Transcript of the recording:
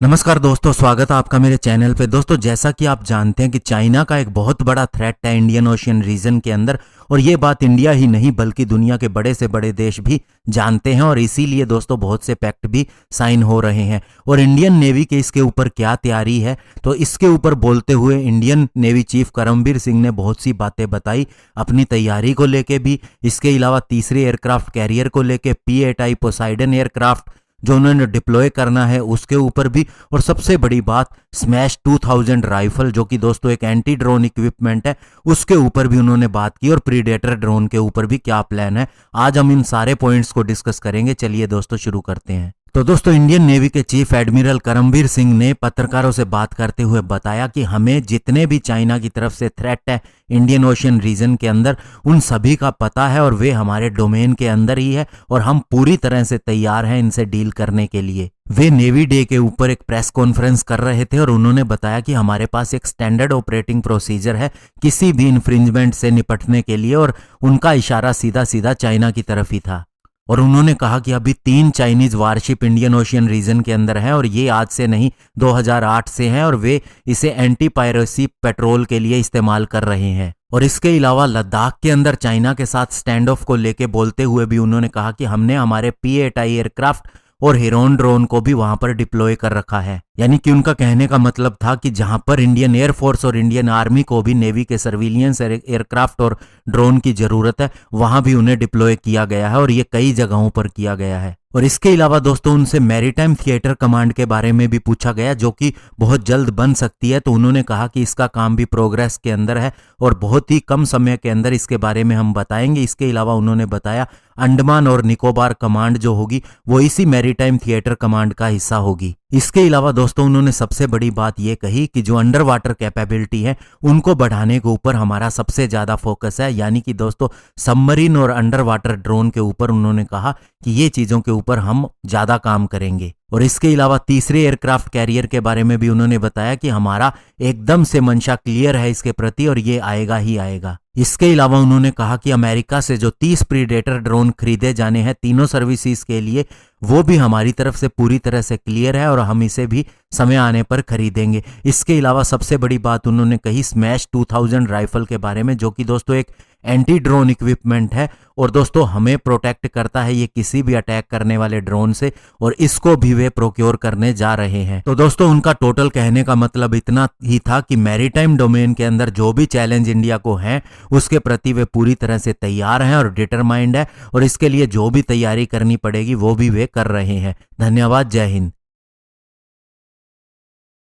नमस्कार दोस्तों, स्वागत है आपका मेरे चैनल पे। दोस्तों, जैसा कि आप जानते हैं कि चाइना का एक बहुत बड़ा थ्रेट है इंडियन ओशियन रीजन के अंदर, और ये बात इंडिया ही नहीं बल्कि दुनिया के बड़े से बड़े देश भी जानते हैं। और इसीलिए दोस्तों बहुत से पैक्ट भी साइन हो रहे हैं। और इंडियन नेवी के इसके ऊपर क्या तैयारी है, तो इसके ऊपर बोलते हुए Indian navy chief Karambir Singh ने बहुत सी बातें बताई अपनी तैयारी को लेके भी। इसके अलावा तीसरे एयरक्राफ्ट कैरियर को लेके P-8I पोसाइडन एयरक्राफ्ट जो उन्होंने डिप्लॉय करना है उसके ऊपर भी। और सबसे बड़ी बात, स्मैश 2000 राइफल जो कि दोस्तों एक एंटी ड्रोन इक्विपमेंट है, उसके ऊपर भी उन्होंने बात की। और प्रीडेटर ड्रोन के ऊपर भी क्या प्लान है, आज हम इन सारे पॉइंट्स को डिस्कस करेंगे। चलिए दोस्तों शुरू करते हैं। तो दोस्तों, इंडियन नेवी के चीफ एडमिरल करमबीर सिंह ने पत्रकारों से बात करते हुए बताया कि हमें जितने भी चाइना की तरफ से थ्रेट है इंडियन ओशियन रीजन के अंदर, उन सभी का पता है और वे हमारे डोमेन के अंदर ही है और हम पूरी तरह से तैयार हैं इनसे डील करने के लिए। वे नेवी डे के ऊपर एक प्रेस कॉन्फ्रेंस कर रहे थे और उन्होंने बताया कि हमारे पास एक स्टैंडर्ड ऑपरेटिंग प्रोसीजर है किसी भी इन्फ्रिंजमेंट से निपटने के लिए। और उनका इशारा सीधा सीधा चाइना की तरफ ही था। और उन्होंने कहा कि अभी 3 Chinese warship Indian Ocean region के अंदर हैं और ये आज से नहीं 2008 से हैं, और वे इसे एंटी पायरेसी पेट्रोल के लिए इस्तेमाल कर रहे हैं। और इसके अलावा लद्दाख के अंदर चाइना के साथ स्टैंड ऑफ को लेके बोलते हुए भी उन्होंने कहा कि हमने हमारे P-8I एयरक्राफ्ट और हिरोन ड्रोन को भी वहां पर डिप्लॉय कर रखा है। यानी कि उनका कहने का मतलब था कि जहां पर इंडियन एयरफोर्स और इंडियन आर्मी को भी नेवी के सर्विलियंस एयरक्राफ्ट और ड्रोन की जरूरत है, वहां भी उन्हें डिप्लॉय किया गया है और ये कई जगहों पर किया गया है। और इसके अलावा दोस्तों उनसे मैरीटाइम थिएटर कमांड के बारे में भी पूछा गया जो कि बहुत जल्द बन सकती है। तो उन्होंने कहा कि इसका काम भी प्रोग्रेस के अंदर है और बहुत ही कम समय के अंदर इसके बारे में हम बताएंगे। इसके अलावा उन्होंने बताया अंडमान और निकोबार कमांड जो होगी वो इसी मैरीटाइम थिएटर कमांड का हिस्सा होगी। इसके अलावा दोस्तों उन्होंने सबसे बड़ी बात यह कही कि जो अंडर वाटर कैपेबिलिटी है उनको बढ़ाने के ऊपर हमारा सबसे ज्यादा फोकस है। यानी कि दोस्तों सबमरीन और अंडर वाटर ड्रोन के ऊपर उन्होंने कहा कि ये चीजों के ऊपर हम ज्यादा काम करेंगे। और इसके अलावा तीसरे एयरक्राफ्ट कैरियर के बारे में भी उन्होंने बताया कि हमारा एकदम से मंशा क्लियर है इसके प्रति और ये आएगा ही आएगा। इसके अलावा उन्होंने कहा कि अमेरिका से जो 30 प्रीडेटर ड्रोन खरीदे जाने हैं तीनों सर्विसेज के लिए, वो भी हमारी तरफ से पूरी तरह से क्लियर है और हम इसे भी समय आने पर खरीदेंगे। इसके अलावा सबसे बड़ी बात उन्होंने कही स्मैश 2000 राइफल के बारे में, जो कि दोस्तों एक एंटी ड्रोन इक्विपमेंट है और दोस्तों हमें प्रोटेक्ट करता है ये किसी भी अटैक करने वाले ड्रोन से, और इसको भी वे प्रोक्योर करने जा रहे हैं। तो दोस्तों उनका टोटल कहने का मतलब इतना ही था कि मैरीटाइम डोमेन के अंदर जो भी चैलेंज इंडिया को है उसके प्रति वे पूरी तरह से तैयार हैं और डिटरमाइंड है, और इसके लिए जो भी तैयारी करनी पड़ेगी वो भी वे कर रहे हैं। धन्यवाद। जय हिंद।